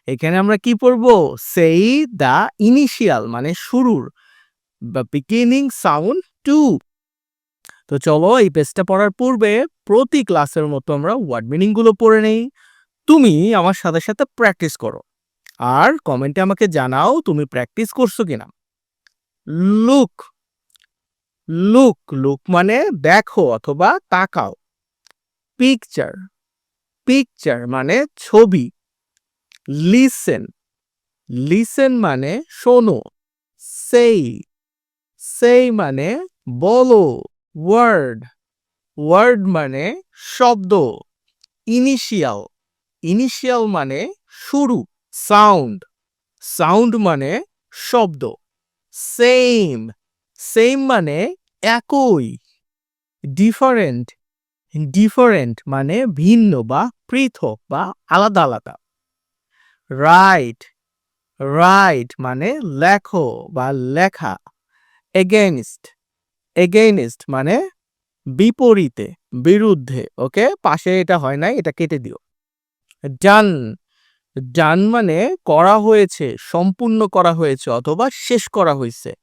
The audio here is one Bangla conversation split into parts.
এখানে আমরা কি পড়বো? সেই দ্য ইনিশিয়াল মানে শুরুর বা বিগিনিং সাউন্ড টু। তো চলো এই পেজটা পড়ার পূর্বে প্রতি ক্লাসের মতো আমরা ওয়ার্ড মিনিং গুলো পড়ে নেই। তুমি আমার সাথে সাথে প্র্যাকটিস করো আর কমেন্টে আমাকে জানাও তুমি প্র্যাকটিস করছো কিনা। লুক, লুক, লুক মানে দেখো অথবা তাকাও। পিকচার, পিকচার মানে ছবি। লিসেন, লিসেন মানে শোনো। সেই, সেই মানে বলো। ওয়ার্ড, ওয়ার্ড মানে শব্দ। ইনিশিয়াল, ইনিশিয়াল মানে শুরু। সাউন্ড, সাউন্ড মানে শব্দ। সেম, সেম মানে একই। ডিফারেন্ট, ডিফারেন্ট মানে ভিন্ন বা পৃথক বা আলাদা আলাদা। রাইট, রাইট মানে লেখো বা লেখা। এগেইনস্ট, এগেইনস্ট মানে বিপরীতে, বিরুদ্ধে। ওকে, পাশে এটা হয় নাই, এটা কেটে দিও। ডান, ডান মানে করা হয়েছে, সম্পূর্ণ করা হয়েছে অথবা শেষ করা হয়েছে।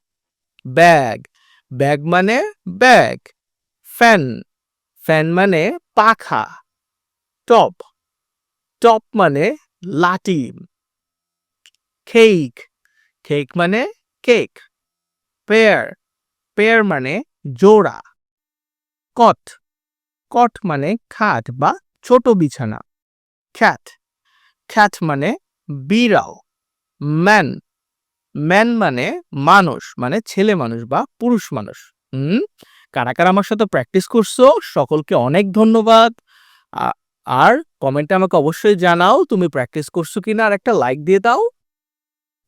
ব্যাগ, ব্যাগ মানে ব্যাগ। ফ্যান, ফ্যান মানে পাখা। টপ, টপ মানে লাঠি। কেক, কেক মানে কেক। পেয়ার, পেয়ার মানে জোড়া। কট, কট মানে খাট বা ছোট বিছানা। খ্যাট, খ্যাট মানে বিড়াল। ম্যান, ম্যান মানে মানুষ, মানে ছেলে মানুষ বা পুরুষ মানুষ। হুম, কারা কারা আমার সাথে প্র্যাকটিস করছো সকলকে অনেক ধন্যবাদ। আ- আর কমেন্টে আমাকে অবশ্যই জানাও তুমি প্র্যাকটিস করছো কিনা, আর একটা লাইক দিয়ে দাও।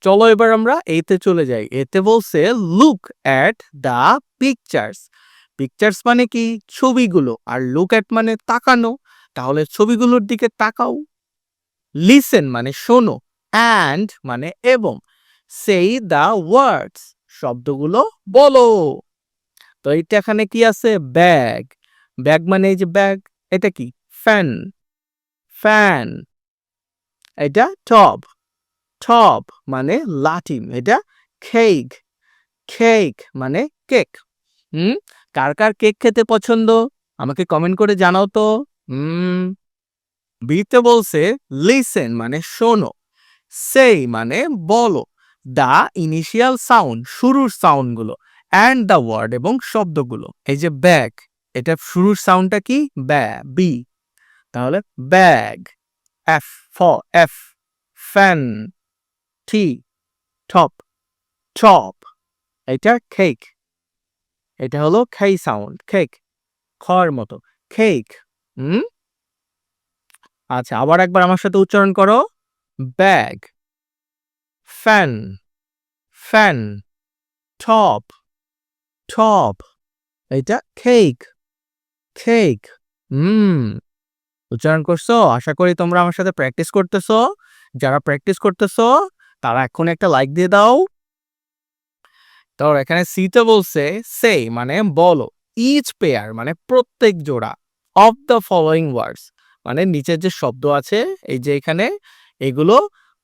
চলো এবার আমরা এতে চলে যাই। এতে বলছে look at the pictures. Pictures মানে কি? ছবিগুলো। আর লুক অ্যাট মানে তাকানো, তাহলে ছবিগুলোর দিকে তাকাও। লিসেন মানে শোনো। অ্যান্ড মানে এবং। সেই দ্য ওয়ার্ডস শব্দগুলো বলো। তো এইটা এখানে কি আছে? ব্যাগ, ব্যাগ মানে এই যে ব্যাগ। এটা কি? Fan, fan. এটা টব, টব মানে লাঠি। এটা কেক, কেক মানে কেক। হুম, কার কার কেক খেতে পছন্দ আমাকে কমেন্ট করে জানাও তো। হুম, বিতে বলছে লিসেন মানে শোনো। সেই মানে বলো। দা ইনিশিয়াল সাউন্ড শুরুর সাউন্ড গুলো। অ্যান্ড দা ওয়ার্ড এবং শব্দগুলো। এই যে ব্যাগ, এটা শুরুর সাউন্ডটা কি? ব্যা, বি। তাহলে ব্যাগ। এফ, ফ, F. Fan, T. Top, top. এটা কেক, এটা হলো খেই সাউন্ড। কেক, খর মতো। কেক। হুম, আচ্ছা আবার একবার আমার সাথে উচ্চারণ করো। Bag, fan, fan. Top, top. এটা কেক, কেক। হুম, উচ্চারণ করছো? আশা করি তোমরা আমার সাথে প্র্যাকটিস করতেছো। যারা প্র্যাকটিস করতেছো তারা এখন একটা লাইক দিয়ে দাও। তো এখানে সিতে বলছে সে মানে বলো। ইচ পেয়ার মানে প্রত্যেক জোড়া। অফ দ্য ফলোইং ওয়ার্ডস মানে নিচের যে শব্দ আছে এই যে এখানে, এগুলো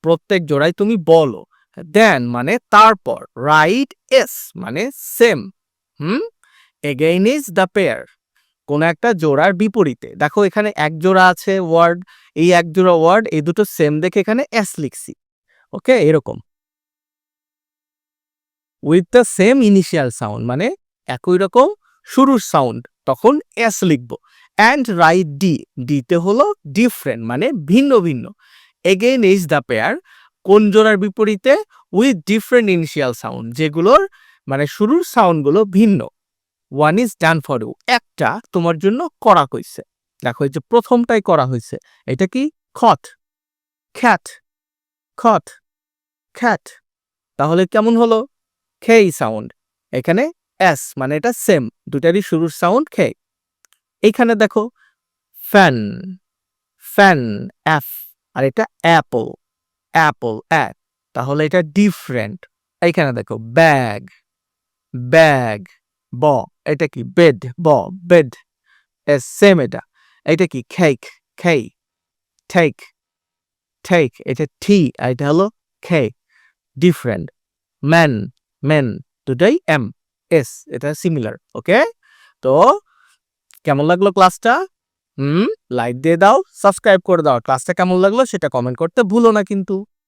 প্রত্যেক জোড়াই তুমি বলো। দেন মানে তারপর। রাইট এস মানে same. Hmm, again is the pair কোন একটা জোড়ার বিপরীতে। দেখো এখানে এক জোড়া আছে ওয়ার্ড, এই এক জোড়া ওয়ার্ড, এই দুটো সেম দেখে এখানে এস লিখছি। ওকে, এরকম। With the same initial sound মানে একই রকম শুরুর সাউন্ড, তখন এস লিখবো। অ্যান্ড রাইট ডি, ডিতে হলো ডিফারেন্ট মানে ভিন্ন ভিন্ন। এগেইন ইজ দ্য পেয়ার কোন জোড়ার বিপরীতে? উইথ ডিফারেন্ট ইনিশিয়াল সাউন্ড যেগুলোর মানে শুরুর সাউন্ডগুলো ভিন্ন। One is done for you একটা তোমার জন্য করা হয়েছে। দেখো এই যে প্রথমটাই করা হয়েছে, এটা কি? খট, খ্যাট, খট, খ্যাট। তাহলে কেমন হলো? খেই সাউন্ড। এখানে এস মানে এটা সেম, দুটারই শুরুর সাউন্ড খে। এইখানে দেখো ফ্যান, ফ্যান, এফ। আর এটা অ্যাপল, অ্যাপল, অ্যাপ। তাহলে এটা ডিফারেন্ট। এইখানে দেখো ব্যাগ, ব্যাগ, ব। এটা কি? বেড, ব, বেড। এস সেম এটা। এটা কি? খেক, খেই, ঠেক, টেক এটা টি আর এটা হলো খে, ডিফারেন্ট। ম্যান মেন দুটাই এম এস, এটা সিমিলার। ওকে, তো কেমন লাগলো ক্লাসটা? লাইক দিয়ে দাও, সাবস্ক্রাইব করে দাও। ক্লাসটা কেমন লাগলো সেটা কমেন্ট করতে ভুলো না কিন্তু।